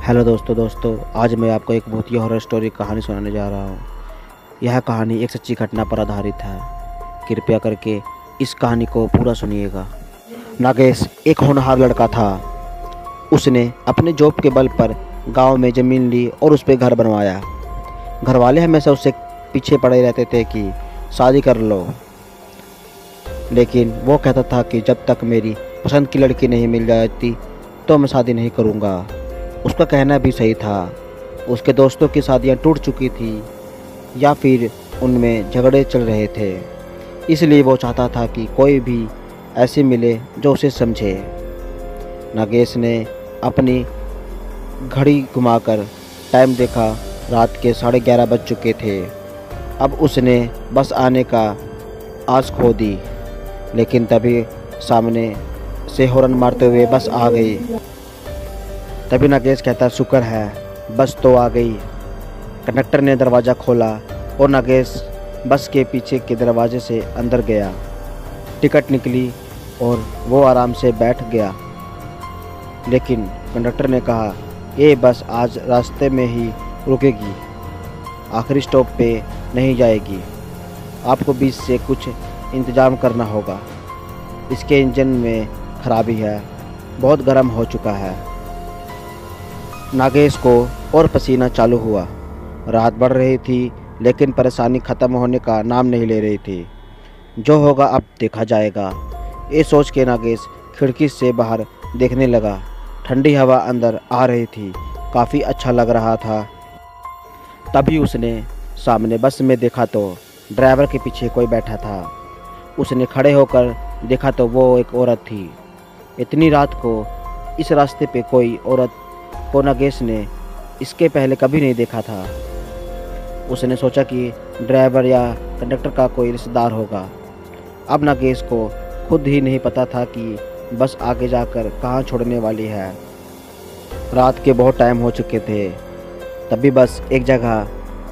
Hello दोस्तों आज मैं आपको एक बहुत ही हॉरर स्टोरी कहानी सुनाने जा रहा हूँ। यह कहानी एक सच्ची घटना पर आधारित है। कृपया करके इस कहानी को पूरा सुनिएगा। नागेश एक होनहार लड़का था। उसने अपने जॉब के बल पर गांव में ज़मीन ली और उस पर घर बनवाया। घर वाले हमेशा उससे पीछे पड़े रहते थे कि शादी कर लो, लेकिन वो कहता था कि जब तक मेरी पसंद की लड़की नहीं मिल जाती तो मैं शादी नहीं करूँगा। उसका कहना भी सही था। उसके दोस्तों की शादियां टूट चुकी थी या फिर उनमें झगड़े चल रहे थे, इसलिए वो चाहता था कि कोई भी ऐसे मिले जो उसे समझे। नागेश ने अपनी घड़ी घुमाकर टाइम देखा। रात के 11:30 बज चुके थे। अब उसने बस आने का आस खो दी, लेकिन तभी सामने से हॉर्न मारते हुए बस आ गई। तभी नागेश कहता, शुक्र है बस तो आ गई। कंडक्टर ने दरवाज़ा खोला और नागेश बस के पीछे के दरवाजे से अंदर गया। टिकट निकली और वो आराम से बैठ गया, लेकिन कंडक्टर ने कहा, ये बस आज रास्ते में ही रुकेगी, आखिरी स्टॉप पे नहीं जाएगी। आपको बीच से कुछ इंतज़ाम करना होगा। इसके इंजन में खराबी है, बहुत गर्म हो चुका है। नागेश को और पसीना चालू हुआ। रात बढ़ रही थी, लेकिन परेशानी ख़त्म होने का नाम नहीं ले रही थी। जो होगा अब देखा जाएगा, ये सोच के नागेश खिड़की से बाहर देखने लगा। ठंडी हवा अंदर आ रही थी, काफ़ी अच्छा लग रहा था। तभी उसने सामने बस में देखा तो ड्राइवर के पीछे कोई बैठा था। उसने खड़े होकर देखा तो वो एक औरत थी। इतनी रात को इस रास्ते पे कोई औरत को नागेश ने इसके पहले कभी नहीं देखा था। उसने सोचा कि ड्राइवर या कंडक्टर का कोई रिश्तेदार होगा। अब नागेश को खुद ही नहीं पता था कि बस आगे जाकर कहाँ छोड़ने वाली है। रात के बहुत टाइम हो चुके थे। तभी बस एक जगह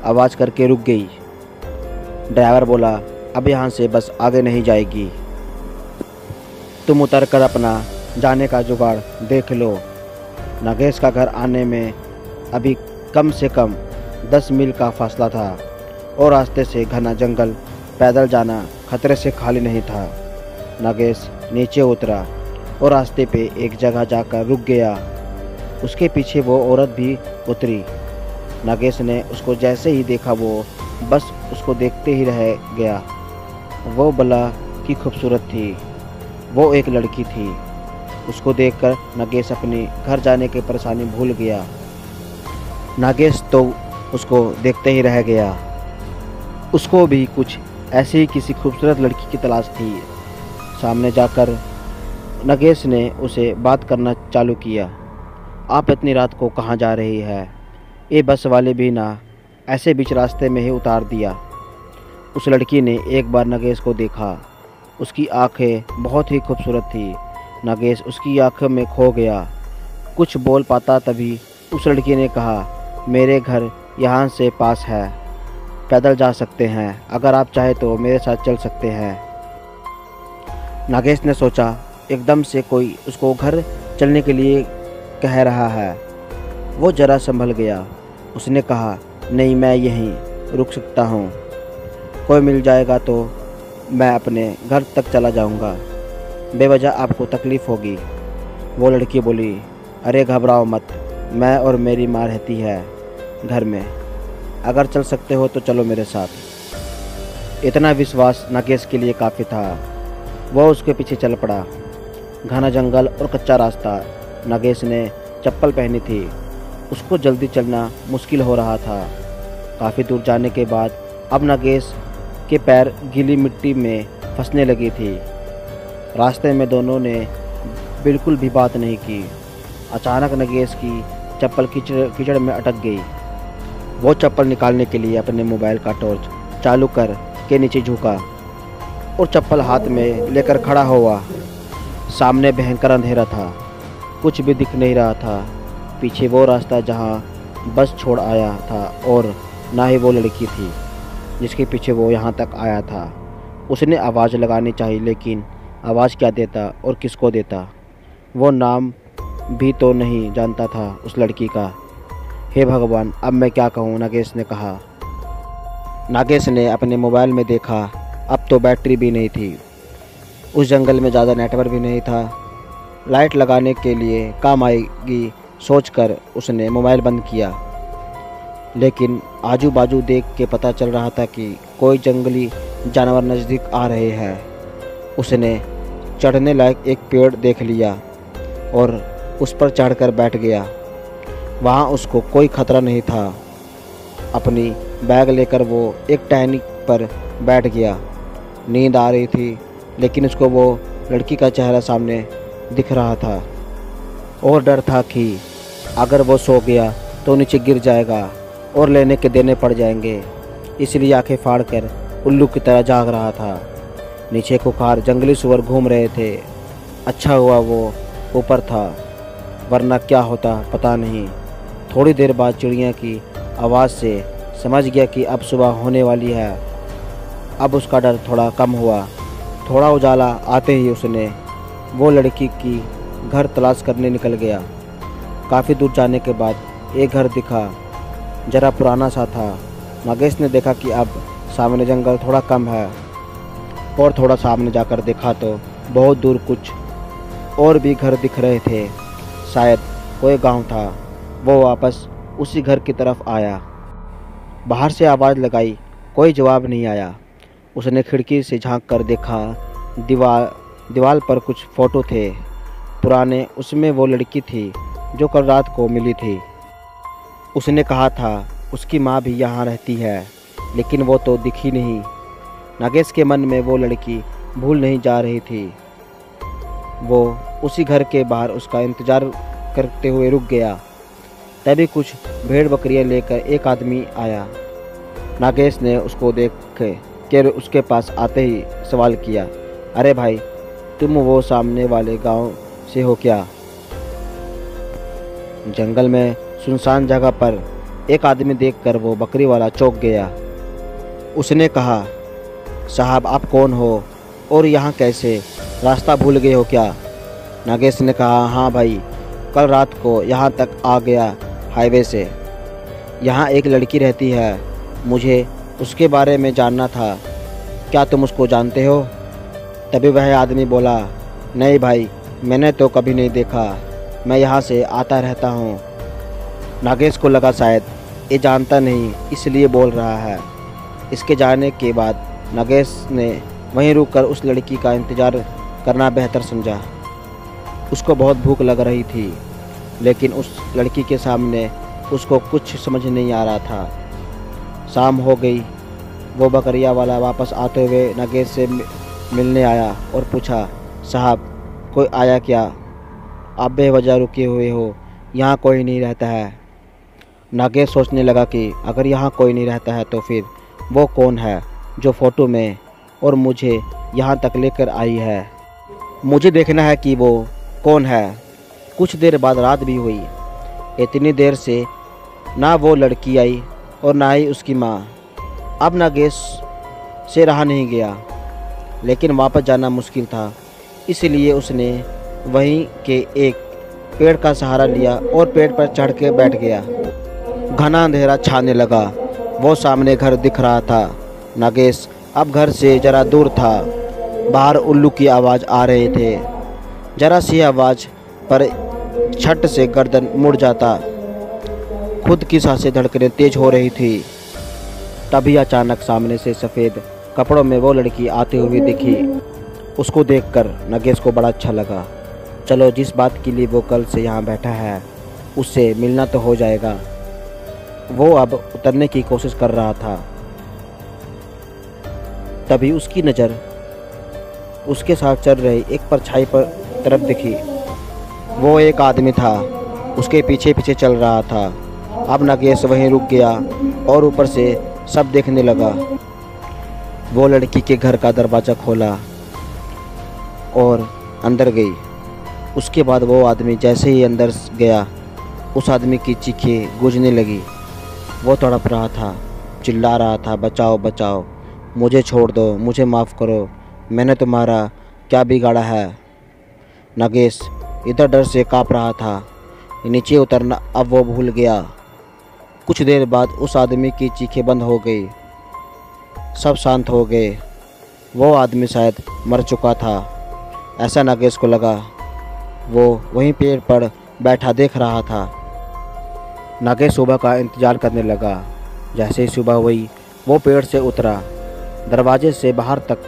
आवाज़ करके रुक गई। ड्राइवर बोला, अब यहाँ से बस आगे नहीं जाएगी, तुम उतर कर अपना जाने का जुगाड़ देख लो। नागेश का घर आने में अभी कम से कम 10 मील का फासला था और रास्ते से घना जंगल, पैदल जाना खतरे से खाली नहीं था। नागेश नीचे उतरा और रास्ते पे एक जगह जाकर रुक गया। उसके पीछे वो औरत भी उतरी। नागेश ने उसको जैसे ही देखा वो बस उसको देखते ही रह गया। वो भला की खूबसूरत थी। वो एक लड़की थी। उसको देखकर नागेश अपनी घर जाने की परेशानी भूल गया। नागेश तो उसको देखते ही रह गया। उसको भी कुछ ऐसी ही किसी खूबसूरत लड़की की तलाश थी। सामने जाकर नागेश ने उसे बात करना चालू किया। आप इतनी रात को कहाँ जा रही है? ये बस वाले भी ना ऐसे बीच रास्ते में ही उतार दिया। उस लड़की ने एक बार नागेश को देखा। उसकी आंखें बहुत ही खूबसूरत थी। नागेश उसकी आंखों में खो गया। कुछ बोल पाता तभी उस लड़की ने कहा, मेरे घर यहाँ से पास है, पैदल जा सकते हैं, अगर आप चाहे तो मेरे साथ चल सकते हैं। नागेश ने सोचा, एकदम से कोई उसको घर चलने के लिए कह रहा है। वो जरा संभल गया। उसने कहा, नहीं, मैं यहीं रुक सकता हूँ, कोई मिल जाएगा तो मैं अपने घर तक चला जाऊँगा, बेवजह आपको तकलीफ़ होगी। वो लड़की बोली, अरे घबराओ मत, मैं और मेरी माँ रहती है घर में, अगर चल सकते हो तो चलो मेरे साथ। इतना विश्वास नागेश के लिए काफ़ी था। वो उसके पीछे चल पड़ा। घना जंगल और कच्चा रास्ता। नागेश ने चप्पल पहनी थी। उसको जल्दी चलना मुश्किल हो रहा था। काफ़ी दूर जाने के बाद अब नागेश के पैर गीली मिट्टी में फंसने लगी थी। रास्ते में दोनों ने बिल्कुल भी बात नहीं की। अचानक नागेश की चप्पल कीचड़ में अटक गई। वो चप्पल निकालने के लिए अपने मोबाइल का टॉर्च चालू कर के नीचे झुका और चप्पल हाथ में लेकर खड़ा हुआ। सामने भयंकर अंधेरा था, कुछ भी दिख नहीं रहा था। पीछे वो रास्ता जहाँ बस छोड़ आया था और ना ही वो लड़की थी जिसके पीछे वो यहाँ तक आया था। उसने आवाज़ लगानी चाहिए, लेकिन आवाज़ क्या देता और किसको देता? वो नाम भी तो नहीं जानता था उस लड़की का। हे भगवान, अब मैं क्या कहूँ, नागेश ने कहा। नागेश ने अपने मोबाइल में देखा, अब तो बैटरी भी नहीं थी। उस जंगल में ज़्यादा नेटवर्क भी नहीं था। लाइट लगाने के लिए काम आएगी सोचकर उसने मोबाइल बंद किया। लेकिन आजू बाजू देख के पता चल रहा था कि कोई जंगली जानवर नज़दीक आ रहे हैं। उसने चढ़ने लायक एक पेड़ देख लिया और उस पर चढ़कर बैठ गया। वहाँ उसको कोई खतरा नहीं था। अपनी बैग लेकर वो एक टहनी पर बैठ गया। नींद आ रही थी, लेकिन उसको वो लड़की का चेहरा सामने दिख रहा था और डर था कि अगर वो सो गया तो नीचे गिर जाएगा और लेने के देने पड़ जाएंगे। इसलिए आंखें फाड़कर उल्लू की तरह जाग रहा था। नीचे खुखार जंगली सुअर घूम रहे थे। अच्छा हुआ वो ऊपर था, वरना क्या होता पता नहीं। थोड़ी देर बाद चिड़िया की आवाज़ से समझ गया कि अब सुबह होने वाली है। अब उसका डर थोड़ा कम हुआ। थोड़ा उजाला आते ही उसने वो लड़की की घर तलाश करने निकल गया। काफ़ी दूर जाने के बाद एक घर दिखा, जरा पुराना सा था। नागेश ने देखा कि अब सामने जंगल थोड़ा कम है और थोड़ा सामने जाकर देखा तो बहुत दूर कुछ और भी घर दिख रहे थे। शायद कोई गांव था। वो वापस उसी घर की तरफ आया। बाहर से आवाज़ लगाई, कोई जवाब नहीं आया। उसने खिड़की से झांक कर देखा, दीवार पर कुछ फ़ोटो थे पुराने। उसमें वो लड़की थी जो कल रात को मिली थी। उसने कहा था उसकी माँ भी यहाँ रहती है, लेकिन वो तो दिखी नहीं। नागेश के मन में वो लड़की भूल नहीं जा रही थी। वो उसी घर के बाहर उसका इंतज़ार करते हुए रुक गया। तभी कुछ भेड़ बकरियां लेकर एक आदमी आया। नागेश ने उसको देख के उसके पास आते ही सवाल किया, अरे भाई, तुम वो सामने वाले गांव से हो क्या? जंगल में सुनसान जगह पर एक आदमी देखकर वो बकरी वाला चौंक गया। उसने कहा, साहब आप कौन हो और यहाँ कैसे? रास्ता भूल गए हो क्या? नागेश ने कहा, हाँ भाई, कल रात को यहाँ तक आ गया हाईवे से। यहाँ एक लड़की रहती है, मुझे उसके बारे में जानना था। क्या तुम उसको जानते हो? तभी वह आदमी बोला, नहीं भाई, मैंने तो कभी नहीं देखा, मैं यहाँ से आता रहता हूँ। नागेश को लगा शायद ये जानता नहीं इसलिए बोल रहा है। इसके जाने के बाद नागेश ने वहीं रुककर उस लड़की का इंतज़ार करना बेहतर समझा। उसको बहुत भूख लग रही थी, लेकिन उस लड़की के सामने उसको कुछ समझ नहीं आ रहा था। शाम हो गई। वो बकरिया वाला वापस आते हुए नागेश से मिलने आया और पूछा, साहब कोई आया क्या? आप बेवजह रुके हुए हो, यहाँ कोई नहीं रहता है। नागेश सोचने लगा कि अगर यहाँ कोई नहीं रहता है तो फिर वो कौन है जो फ़ोटो में और मुझे यहाँ तक लेकर आई है। मुझे देखना है कि वो कौन है। कुछ देर बाद रात भी हुई। इतनी देर से ना वो लड़की आई और ना ही उसकी माँ। अब नागेश से रहा नहीं गया, लेकिन वापस जाना मुश्किल था। इसलिए उसने वहीं के एक पेड़ का सहारा लिया और पेड़ पर चढ़ के बैठ गया। घना अंधेरा छाने लगा। वो सामने घर दिख रहा था। नागेश अब घर से ज़रा दूर था। बाहर उल्लू की आवाज़ आ रहे थे। जरा सी आवाज़ पर छट से गर्दन मुड़ जाता। खुद की सांसें धड़कने तेज हो रही थी। तभी अचानक सामने से सफ़ेद कपड़ों में वो लड़की आती हुई दिखी। उसको देखकर नागेश को बड़ा अच्छा लगा। चलो, जिस बात के लिए वो कल से यहाँ बैठा है उससे मिलना तो हो जाएगा। वो अब उतरने की कोशिश कर रहा था। तभी उसकी नज़र उसके साथ चल रही एक परछाई पर तरफ दिखी। वो एक आदमी था, उसके पीछे पीछे चल रहा था। अब नागेश वहीं रुक गया और ऊपर से सब देखने लगा। वो लड़की के घर का दरवाज़ा खोला और अंदर गई। उसके बाद वो आदमी जैसे ही अंदर गया, उस आदमी की चीखें गूंजने लगी। वो तड़प रहा था, चिल्ला रहा था, बचाओ बचाओ, मुझे छोड़ दो, मुझे माफ़ करो, मैंने तुम्हारा क्या बिगाड़ा है। नागेश इधर डर से काँप रहा था। नीचे उतरना अब वो भूल गया। कुछ देर बाद उस आदमी की चीखें बंद हो गई। सब शांत हो गए। वो आदमी शायद मर चुका था, ऐसा नागेश को लगा। वो वहीं पेड़ पर बैठा देख रहा था। नागेश सुबह का इंतज़ार करने लगा। जैसे ही सुबह हुई वो पेड़ से उतरा। दरवाजे से बाहर तक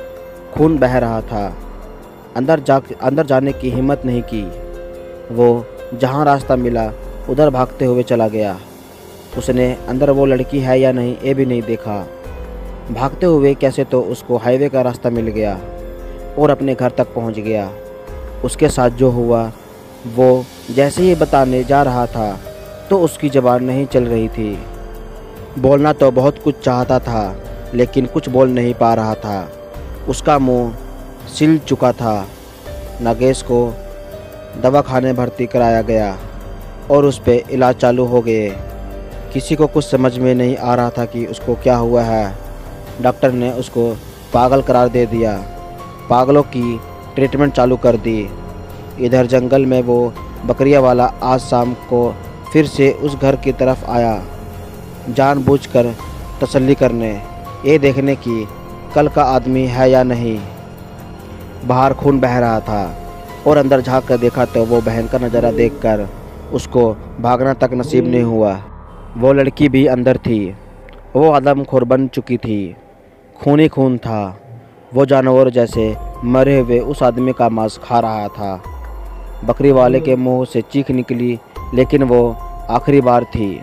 खून बह रहा था। अंदर जाने की हिम्मत नहीं की। वो जहाँ रास्ता मिला उधर भागते हुए चला गया। उसने अंदर वो लड़की है या नहीं ये भी नहीं देखा। भागते हुए कैसे तो उसको हाईवे का रास्ता मिल गया और अपने घर तक पहुंच गया। उसके साथ जो हुआ वो जैसे ही बताने जा रहा था तो उसकी ज़बान नहीं चल रही थी। बोलना तो बहुत कुछ चाहता था लेकिन कुछ बोल नहीं पा रहा था। उसका मुंह सिल चुका था। नागेश को दवाखाने भर्ती कराया गया और उस पे इलाज चालू हो गए। किसी को कुछ समझ में नहीं आ रहा था कि उसको क्या हुआ है। डॉक्टर ने उसको पागल करार दे दिया। पागलों की ट्रीटमेंट चालू कर दी। इधर जंगल में वो बकरिया वाला आज शाम को फिर से उस घर की तरफ आया, जानबूझकर तसल्ली करने, ये देखने की कल का आदमी है या नहीं। बाहर खून बह रहा था और अंदर झांक कर देखा तो वो भयंकर नज़ारा देखकर उसको भागना तक नसीब नहीं हुआ। वो लड़की भी अंदर थी। वो आदमखोर बन चुकी थी। खून ही खून था। वो जानवर जैसे मरे हुए उस आदमी का मांस खा रहा था। बकरी वाले के मुंह से चीख निकली लेकिन वो आखिरी बार थी।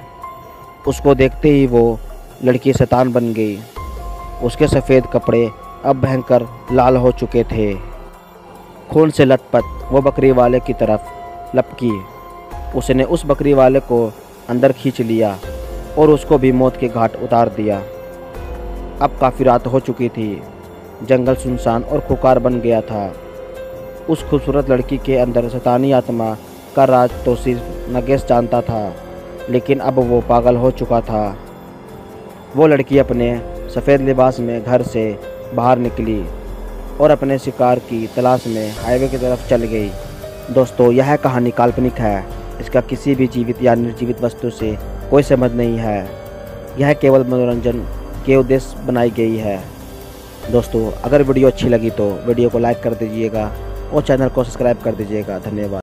उसको देखते ही वो लड़की शैतान बन गई। उसके सफ़ेद कपड़े अब भयंकर लाल हो चुके थे। खून से लथपथ वो बकरी वाले की तरफ लपकी। उसने उस बकरी वाले को अंदर खींच लिया और उसको भी मौत के घाट उतार दिया। अब काफ़ी रात हो चुकी थी। जंगल सुनसान और खुकार बन गया था। उस खूबसूरत लड़की के अंदर शैतानी आत्मा का राज तो सिर्फ नागेश जानता था, लेकिन अब वो पागल हो चुका था। वो लड़की अपने सफ़ेद लिबास में घर से बाहर निकली और अपने शिकार की तलाश में हाईवे की तरफ चल गई। दोस्तों, यह कहानी काल्पनिक है। इसका किसी भी जीवित या निर्जीवित वस्तु से कोई संबंध नहीं है। यह केवल मनोरंजन के उद्देश्य बनाई गई है। दोस्तों, अगर वीडियो अच्छी लगी तो वीडियो को लाइक कर दीजिएगा और चैनल को सब्सक्राइब कर दीजिएगा। धन्यवाद।